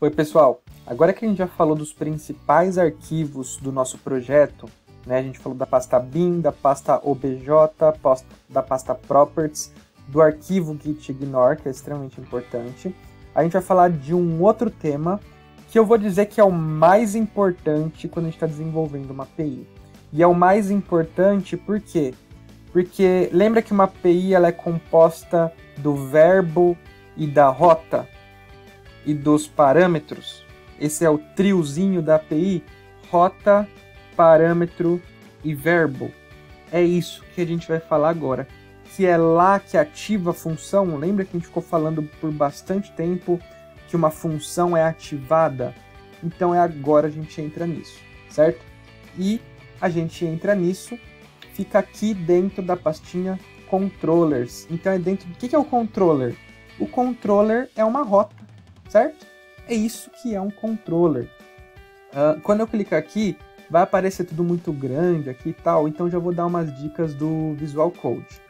Oi, pessoal. Agora que a gente já falou dos principais arquivos do nosso projeto, né? A gente falou da pasta bin, da pasta obj, da pasta properties, do arquivo gitignore, que é extremamente importante. A gente vai falar de um outro tema que eu vou dizer que é o mais importante quando a gente está desenvolvendo uma API. E é o mais importante por quê? Porque lembra que uma API ela é composta do verbo e da rota e dos parâmetros? Esse é o triozinho da API, rota, parâmetro e verbo. É isso que a gente vai falar agora, que é lá que ativa a função. Lembra que a gente ficou falando por bastante tempo que uma função é ativada? Então é agora a gente entra nisso, certo? E a gente entra nisso, fica aqui dentro da pastinha controllers. Então é dentro do que é o controller? O controller é uma rota, certo? É isso que é um controller. Quando eu clicar aqui, vai aparecer tudo muito grande aqui e tal, então já vou dar umas dicas do Visual Code.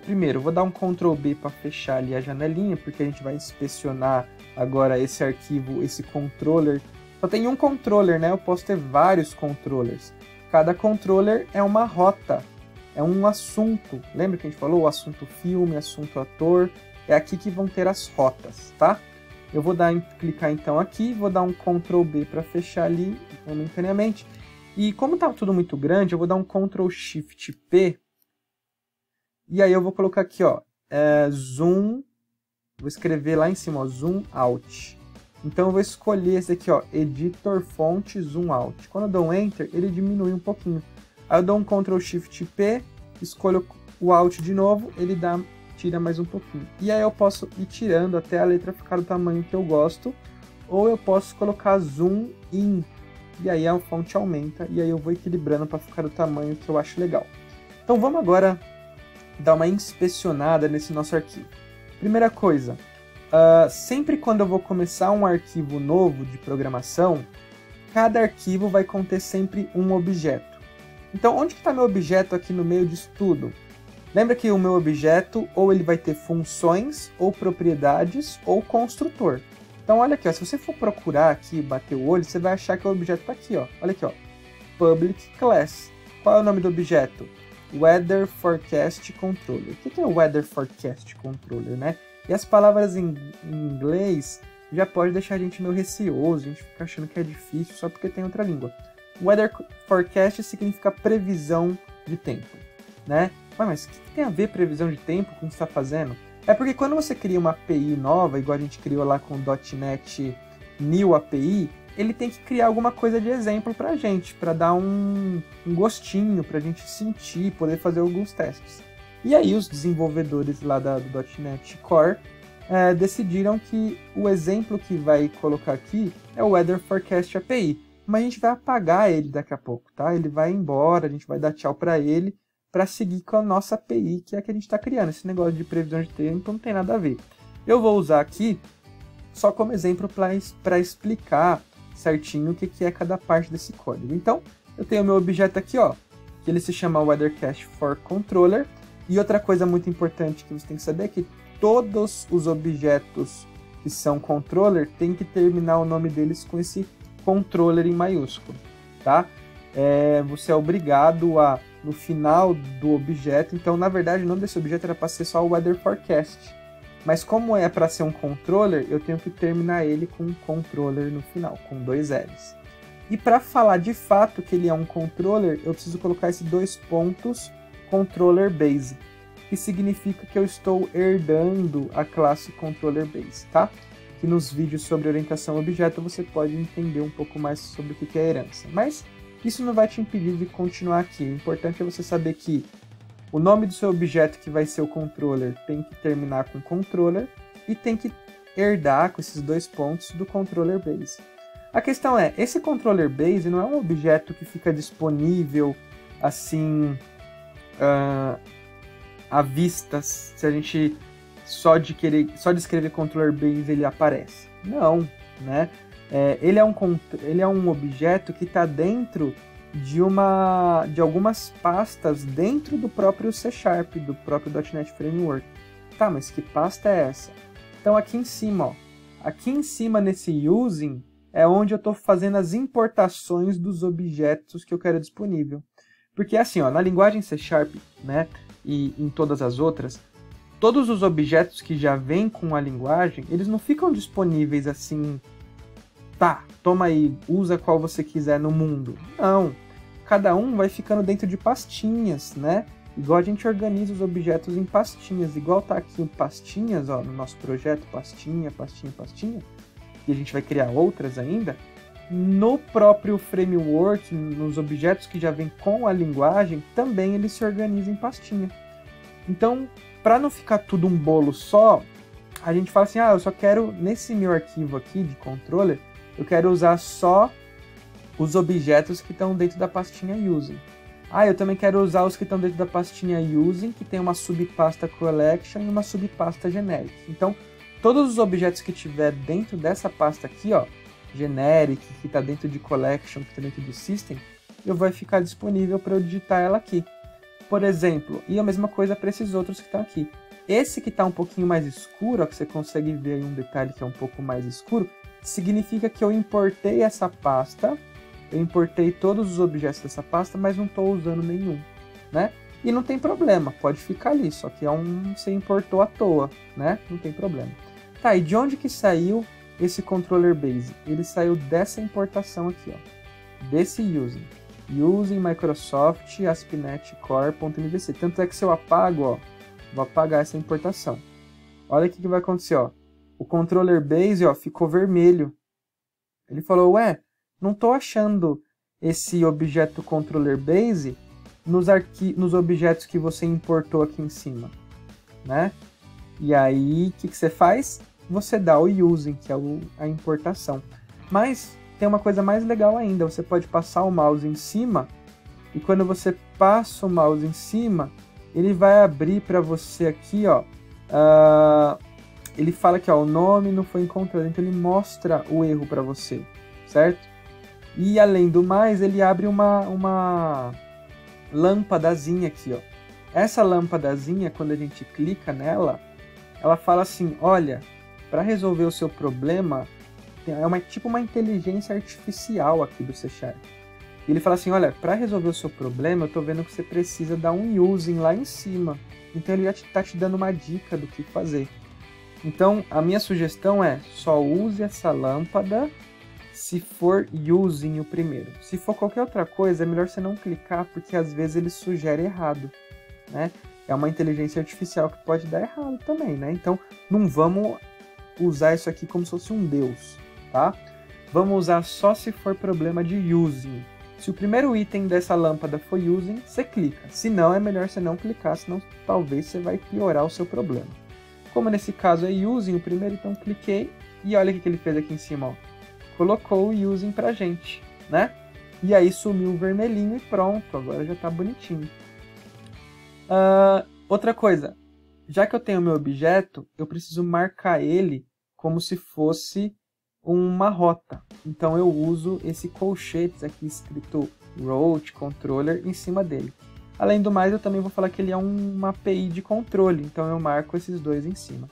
Primeiro, vou dar um Ctrl B para fechar ali a janelinha, porque a gente vai inspecionar agora esse arquivo, esse controller. Só tem um controller, né? Eu posso ter vários controllers. Cada controller é uma rota, é um assunto. Lembra que a gente falou? O assunto filme, assunto ator. É aqui que vão ter as rotas, tá? Eu vou clicar então aqui, vou dar um Ctrl B para fechar ali momentaneamente. E como tá tudo muito grande, eu vou dar um Ctrl Shift P. E aí eu vou colocar aqui, ó, zoom, vou escrever lá em cima, ó, zoom out. Então eu vou escolher esse aqui, ó, editor font zoom out. Quando eu dou um enter, ele diminui um pouquinho. Aí eu dou um Ctrl Shift P, escolho o out de novo, ele tira mais um pouquinho. E aí eu posso ir tirando até a letra ficar do tamanho que eu gosto, ou eu posso colocar zoom in, e aí a fonte aumenta, e aí eu vou equilibrando para ficar do tamanho que eu acho legal. Então vamos agora dar uma inspecionada nesse nosso arquivo. Primeira coisa, sempre quando eu vou começar um arquivo novo de programação, cada arquivo vai conter sempre um objeto. Então onde que está meu objeto aqui no meio disso tudo? Lembra que o meu objeto ou ele vai ter funções, ou propriedades, ou construtor. Então olha aqui, ó, se você for procurar aqui, bater o olho, você vai achar que o objeto está aqui, ó. Olha aqui, ó, public class. Qual é o nome do objeto? Weather Forecast Controller. O que é o Weather Forecast Controller, né? E as palavras em inglês já pode deixar a gente meio receoso, a gente fica achando que é difícil só porque tem outra língua. Weather Forecast significa previsão de tempo, né? Mas o que tem a ver previsão de tempo com o que você está fazendo? É porque quando você cria uma API nova, igual a gente criou lá com o .NET New API, ele tem que criar alguma coisa de exemplo para a gente, para dar um gostinho, para a gente sentir, poder fazer alguns testes. E aí os desenvolvedores lá do .NET Core decidiram que o exemplo que vai colocar aqui é o Weather Forecast API, mas a gente vai apagar ele daqui a pouco, tá? Ele vai embora, a gente vai dar tchau para ele, para seguir com a nossa API, que é a que a gente está criando. Esse negócio de previsão de tempo não tem nada a ver. Eu vou usar aqui só como exemplo para explicar certinho o que é cada parte desse código. Então, eu tenho o meu objeto aqui, ó, que ele se chama Weathercast for Controller. E outra coisa muito importante que você tem que saber é que todos os objetos que são controller tem que terminar o nome deles com esse controller em maiúsculo, tá? Você é obrigado a, no final do objeto, então na verdade o nome desse objeto era para ser só o Weather Forecast, mas como é para ser um controller, eu tenho que terminar ele com um controller no final, com 2 L's. E para falar de fato que ele é um controller, eu preciso colocar esses 2 pontos controller base, que significa que eu estou herdando a classe controller base, tá? Que nos vídeos sobre orientação a objeto você pode entender um pouco mais sobre o que é herança, mas isso não vai te impedir de continuar aqui. O importante é você saber que o nome do seu objeto, que vai ser o controller, tem que terminar com controller e tem que herdar com esses 2 pontos do controller base. A questão é, esse controller base não é um objeto que fica disponível assim à vista, se a gente só de escrever controller base ele aparece. Não, né? Ele é um objeto que está dentro de algumas pastas dentro do próprio C#, do próprio .NET Framework. Tá, mas que pasta é essa? Então aqui em cima, ó, aqui em cima nesse using é onde eu estou fazendo as importações dos objetos que eu quero disponível. Porque assim, ó, na linguagem C#, né, e em todas as outras, todos os objetos que já vêm com a linguagem, eles não ficam disponíveis assim, tá, toma aí, usa qual você quiser no mundo. Não, cada um vai ficando dentro de pastinhas, né? Igual a gente organiza os objetos em pastinhas, igual tá aqui em pastinhas, ó, no nosso projeto, pastinha, pastinha, pastinha, e a gente vai criar outras ainda. No próprio framework, nos objetos que já vêm com a linguagem, também eles se organizam em pastinha. Então, para não ficar tudo um bolo só, a gente fala assim, eu só quero, nesse meu arquivo aqui de controller, eu quero usar só os objetos que estão dentro da pastinha using. Eu também quero usar os que estão dentro da pastinha using, que tem uma subpasta collection e uma subpasta generic. Então, todos os objetos que tiver dentro dessa pasta aqui, ó, generic, que está dentro de collection, que está dentro do system, eu vai ficar disponível para eu digitar ela aqui. Por exemplo, e a mesma coisa para esses outros que estão aqui. Esse que está um pouquinho mais escuro, ó, que você consegue ver aí um detalhe que é um pouco mais escuro, significa que eu importei essa pasta, eu importei todos os objetos dessa pasta, mas não estou usando nenhum, né? E não tem problema, pode ficar ali, só que você importou à toa, né? Não tem problema. Tá, e de onde que saiu esse controller base? Ele saiu dessa importação aqui, ó, desse using Microsoft ASP.NET Core.mvc. Tanto é que se eu apago, ó, vou apagar essa importação. Olha o que vai acontecer, ó. O controller base, ó, ficou vermelho. Ele falou, ué, não estou achando esse objeto controller base nos objetos que você importou aqui em cima, né? E aí, o que você faz? Você dá o using, que é a importação. Mas tem uma coisa mais legal ainda, você pode passar o mouse em cima, e quando você passa o mouse em cima, ele vai abrir para você aqui, ó, ele fala que ó, o nome não foi encontrado, então ele mostra o erro para você, certo? E além do mais, ele abre uma lâmpadazinha aqui, ó. Essa lâmpadazinha, quando a gente clica nela, ela fala assim, olha, para resolver o seu problema, é tipo uma inteligência artificial aqui do C#. E ele fala assim, olha, para resolver o seu problema, eu estou vendo que você precisa dar um using lá em cima. Então ele já está te dando uma dica do que fazer. Então a minha sugestão é, só use essa lâmpada se for using o primeiro. Se for qualquer outra coisa, é melhor você não clicar, porque às vezes ele sugere errado, né? É uma inteligência artificial que pode dar errado também, né? Então não vamos usar isso aqui como se fosse um deus, tá? Vamos usar só se for problema de using. Se o primeiro item dessa lâmpada for using, você clica. Se não, é melhor você não clicar, senão talvez você vai piorar o seu problema. Como nesse caso é using o primeiro, então cliquei e olha o que ele fez aqui em cima, ó. Colocou o using pra gente, né? E aí sumiu o vermelhinho e pronto, agora já tá bonitinho. Outra coisa, já que eu tenho meu objeto, eu preciso marcar ele como se fosse uma rota. Então eu uso esse colchetes aqui escrito route controller em cima dele. Além do mais, eu também vou falar que ele é uma API de controle, então eu marco esses dois em cima.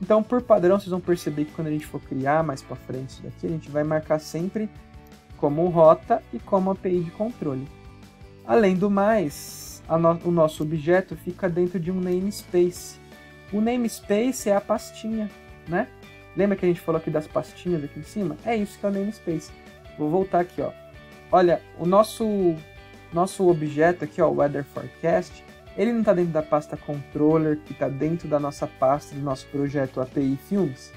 Então, por padrão, vocês vão perceber que quando a gente for criar mais para frente isso daqui, a gente vai marcar sempre como rota e como API de controle. Além do mais, o nosso objeto fica dentro de um namespace. O namespace é a pastinha, né? Lembra que a gente falou aqui das pastinhas aqui em cima? É isso que é o namespace. Vou voltar aqui, ó. Olha, o nosso objeto aqui, ó, o Weather Forecast, ele não está dentro da pasta controller, que está dentro da nossa pasta do nosso projeto API Filmes.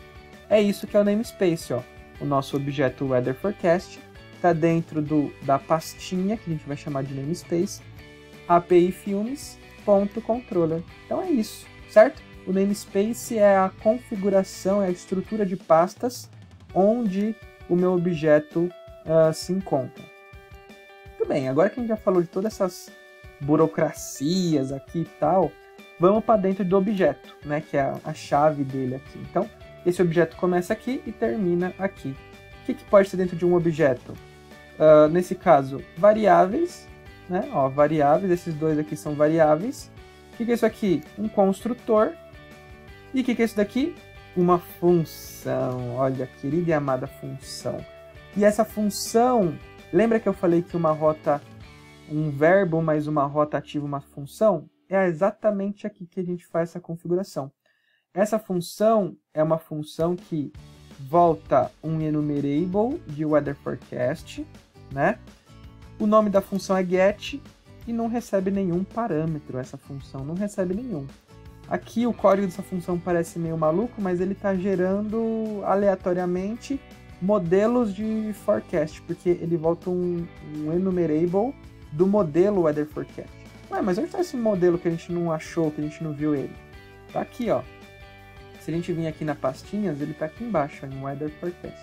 É isso que é o namespace, ó. O nosso objeto Weather Forecast está dentro da pastinha, que a gente vai chamar de namespace, API Filmes.controller. Então é isso, certo? O namespace é a configuração, é a estrutura de pastas onde o meu objeto se encontra. Muito bem, agora que a gente já falou de todas essas burocracias aqui e tal, vamos para dentro do objeto, né, que é a chave dele aqui. Então, esse objeto começa aqui e termina aqui. O que pode ter dentro de um objeto? Nesse caso, variáveis, né? Ó, variáveis, esses dois aqui são variáveis. O que é isso aqui? Um construtor. E o que é isso daqui? uma função. Olha, querida e amada função. E essa função, lembra que eu falei que uma rota, um verbo mais uma rota ativa uma função? É exatamente aqui que a gente faz essa configuração. Essa função é uma função que volta um enumerable de weather forecast, né? O nome da função é get e não recebe nenhum parâmetro. Essa função não recebe nenhum. Aqui o código dessa função parece meio maluco, mas ele está gerando aleatoriamente modelos de forecast, porque ele volta um enumerable do modelo weather forecast. Ué, mas onde está esse modelo que a gente não achou, que a gente não viu ele? Tá aqui, ó. Se a gente vir aqui na pastinhas, ele está aqui embaixo, ó, em weather forecast.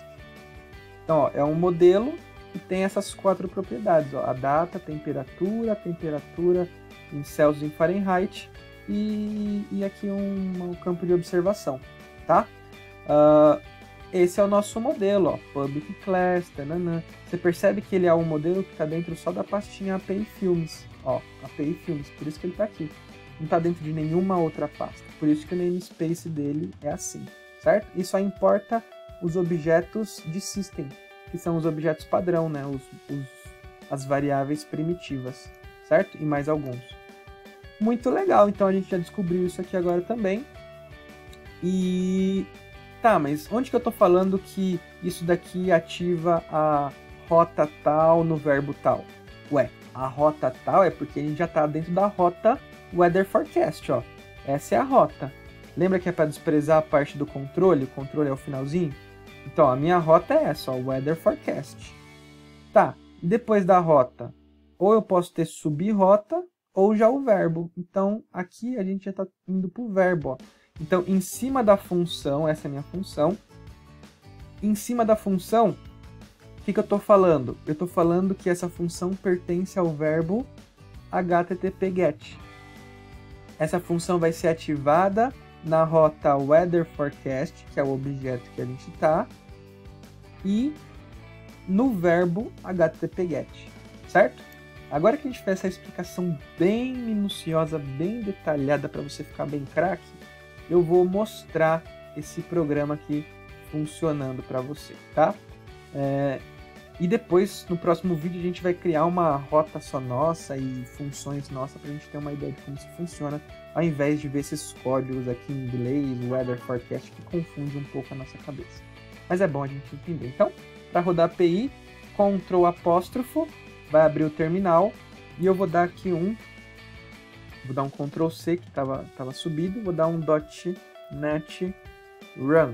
Então, ó, é um modelo que tem essas 4 propriedades, ó, a data, temperatura em Celsius e Fahrenheit e aqui um campo de observação, tá? Esse é o nosso modelo, ó, Public Class, tananã. Você percebe que ele é um modelo que está dentro só da pastinha API Filmes, ó, API Filmes, por isso que ele está aqui. Não está dentro de nenhuma outra pasta, por isso que o namespace dele é assim, certo? E só importa os objetos de system, que são os objetos padrão, né? As variáveis primitivas, certo? E mais alguns. Muito legal, então a gente já descobriu isso aqui agora também. E tá, mas onde que eu tô falando que isso daqui ativa a rota tal no verbo tal? Ué, a rota tal é porque a gente já tá dentro da rota weather forecast, ó. Essa é a rota. Lembra que é para desprezar a parte do controle? O controle é o finalzinho? Então, a minha rota é essa, ó, weather forecast. Tá, depois da rota, ou eu posso ter sub-rota, ou já o verbo. Então, aqui a gente já está indo para o verbo, ó. Então, em cima da função, essa é a minha função. Em cima da função, o que eu estou falando? Eu estou falando que essa função pertence ao verbo http-get. Essa função vai ser ativada na rota weather forecast, que é o objeto que a gente está, e no verbo http-get, certo? Agora que a gente fez essa explicação bem minuciosa, bem detalhada para você ficar bem craque, eu vou mostrar esse programa aqui funcionando para você, tá? E depois, no próximo vídeo, a gente vai criar uma rota só nossa e funções nossas para a gente ter uma ideia de como isso funciona, ao invés de ver esses códigos aqui em inglês, weather forecast, que confunde um pouco a nossa cabeça. Mas é bom a gente entender. Então, para rodar a API, Ctrl apóstrofo, vai abrir o terminal e eu vou dar aqui vou dar um Ctrl C que estava subido, vou dar um .NET Run.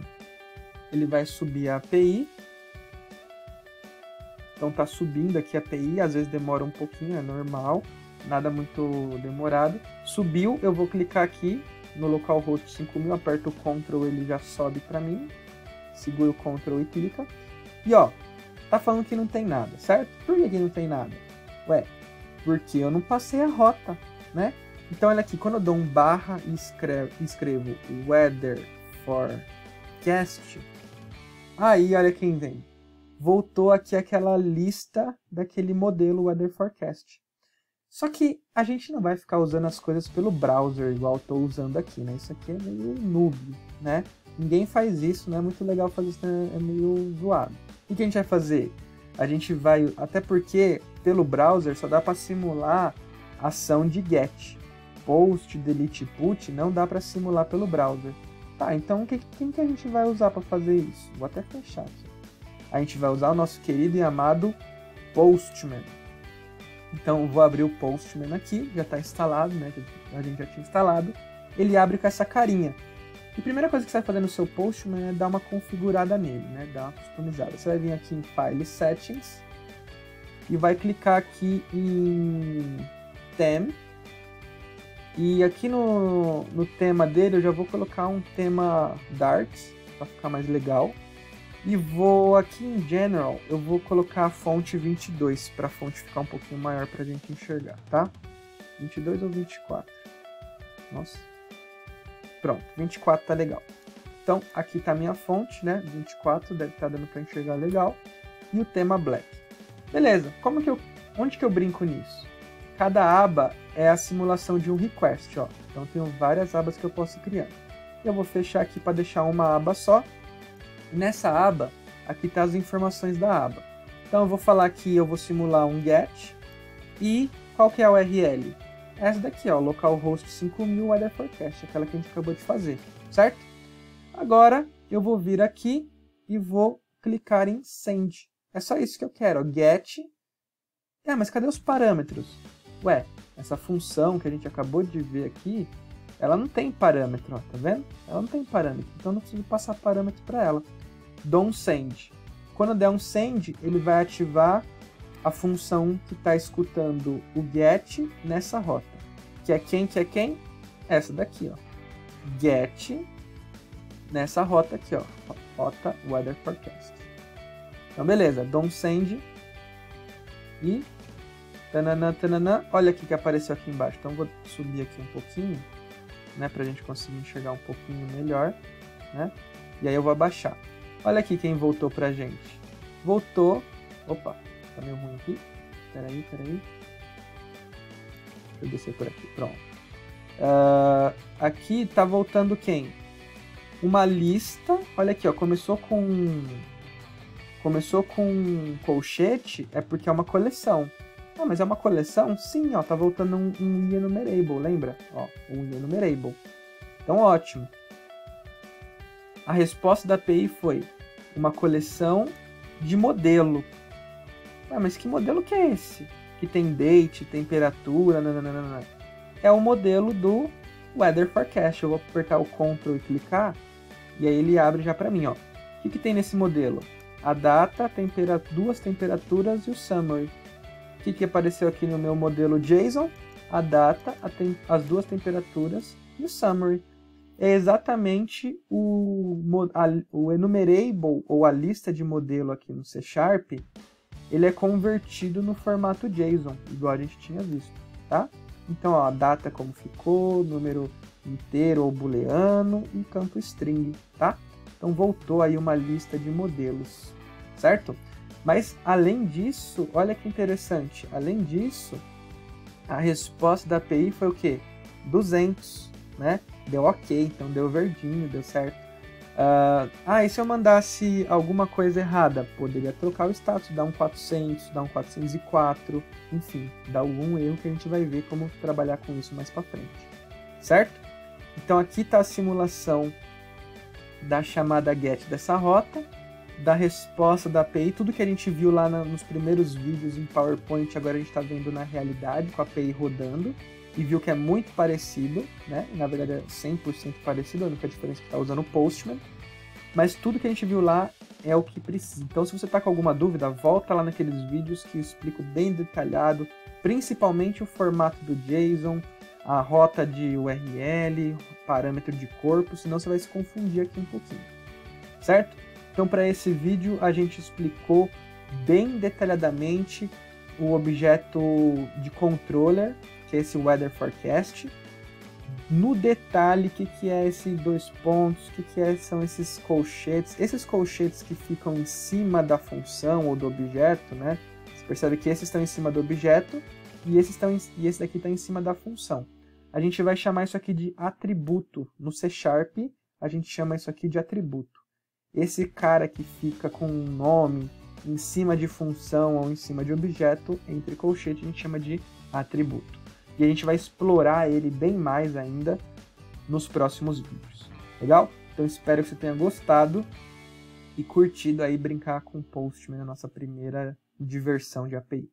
Ele vai subir a API. Então tá subindo aqui a API, às vezes demora um pouquinho, é normal, nada muito demorado. Subiu, eu vou clicar aqui no localhost 5000, aperto o Ctrl, ele já sobe para mim. Segura o Ctrl e clica. E ó, tá falando que não tem nada, certo? Por que não tem nada? Ué, porque eu não passei a rota, né? Então olha aqui, quando eu dou um barra e escrevo weather forecast, aí olha quem vem. Voltou aqui aquela lista daquele modelo weather forecast. Só que a gente não vai ficar usando as coisas pelo browser igual eu estou usando aqui, né? Isso aqui é meio noob, né? Ninguém faz isso, não é muito legal fazer isso, é meio zoado. O que a gente vai fazer? A gente vai, até porque pelo browser só dá para simular ação de get. Post, delete, put, não dá para simular pelo browser. Tá, então quem que a gente vai usar para fazer isso? Vou até fechar aqui. A gente vai usar o nosso querido e amado Postman. Então vou abrir o Postman aqui, já está instalado, né? A gente já tinha instalado. Ele abre com essa carinha. E a primeira coisa que você vai fazer no seu Postman é dar uma configurada nele, né? Dar uma customizada. Você vai vir aqui em File Settings e vai clicar aqui em Theme. E aqui no tema dele eu já vou colocar um tema Dark para ficar mais legal. E vou aqui em General, eu vou colocar a fonte 22 para a fonte ficar um pouquinho maior para a gente enxergar, tá? 22 ou 24? Nossa. Pronto, 24 tá legal. Então, aqui tá a minha fonte, né? 24, deve estar dando para enxergar legal. E o tema Black. Beleza, onde que eu brinco nisso? Cada aba é a simulação de um request, ó. Então, eu tenho várias abas que eu posso criar. Eu vou fechar aqui para deixar uma aba só. Nessa aba, aqui tá as informações da aba. Então eu vou falar que eu vou simular um GET. E qual que é a URL? Essa daqui, ó, localhost 5000 weather forecast, aquela que a gente acabou de fazer, certo? Agora eu vou vir aqui e vou clicar em Send. É só isso que eu quero, ó, GET. Mas cadê os parâmetros? Ué, essa função que a gente acabou de ver aqui, ela não tem parâmetro, ó, tá vendo? Ela não tem parâmetro, então eu não preciso passar parâmetro para ela. Dou um Send. Quando der um Send, ele vai ativar a função que está escutando o GET nessa rota. Que é quem? Que é quem? Essa daqui, ó. GET nessa rota aqui, ó. Rota Weather Forecast. Então, beleza. Dou um Send. E... tananã, tananã. Olha aqui que apareceu aqui embaixo. Então, vou subir aqui um pouquinho, né? Pra gente conseguir enxergar um pouquinho melhor, né? E aí eu vou abaixar. Olha aqui quem voltou pra gente. Voltou... Opa! Tá meio ruim aqui. Peraí. Deixa eu descer por aqui. Pronto. Aqui tá voltando quem? Uma lista. Olha aqui, ó. Começou com colchete, é porque é uma coleção. Ah, mas é uma coleção? Sim, ó. Tá voltando um enumerable, lembra? Ó, um enumerable. Então, ótimo. A resposta da API foi uma coleção de modelo. Ah, mas que modelo que é esse? Que tem date, temperatura, nananana. É o modelo do Weather Forecast. Eu vou apertar o Ctrl e clicar, e aí ele abre já para mim, ó. O que tem nesse modelo? A data, duas temperaturas e o summary. O que apareceu aqui no meu modelo JSON? A data, as duas temperaturas e o summary. É exatamente o enumerable, ou a lista de modelo aqui no C#, ele é convertido no formato JSON, igual a gente tinha visto, tá? Então, ó, a data como ficou, número inteiro ou booleano e campo string, tá? Então, voltou aí uma lista de modelos, certo? Mas, além disso, olha que interessante, além disso, a resposta da API foi o quê? 200, né? Deu ok, então deu verdinho, deu certo. E se eu mandasse alguma coisa errada? Poderia trocar o status, dar um 400, dar um 404, enfim, dar algum erro que a gente vai ver como trabalhar com isso mais para frente, certo? Então aqui está a simulação da chamada GET dessa rota, da resposta da API, tudo que a gente viu lá nos primeiros vídeos em PowerPoint, agora a gente está vendo na realidade com a API rodando, e viu que é muito parecido, né? Na verdade é 100% parecido, a única diferença é que está usando o Postman. Mas tudo que a gente viu lá é o que precisa. Então, se você está com alguma dúvida, volta lá naqueles vídeos que eu explico bem detalhado, principalmente o formato do JSON, a rota de URL, parâmetro de corpo, senão você vai se confundir aqui um pouquinho, certo? Então, para esse vídeo, a gente explicou bem detalhadamente o objeto de controller, que é esse Weather Forecast, no detalhe o que é esse dois pontos, o que são esses colchetes. Esses colchetes que ficam em cima da função ou do objeto, né? Você percebe que esses estão em cima do objeto e esse daqui está em cima da função. A gente vai chamar isso aqui de atributo. No C#, a gente chama isso aqui de atributo. Esse cara que fica com um nome em cima de função ou em cima de objeto, entre colchete, a gente chama de atributo. E a gente vai explorar ele bem mais ainda nos próximos vídeos. Legal? Então espero que você tenha gostado e curtido aí brincar com o Postman na nossa primeira diversão de API.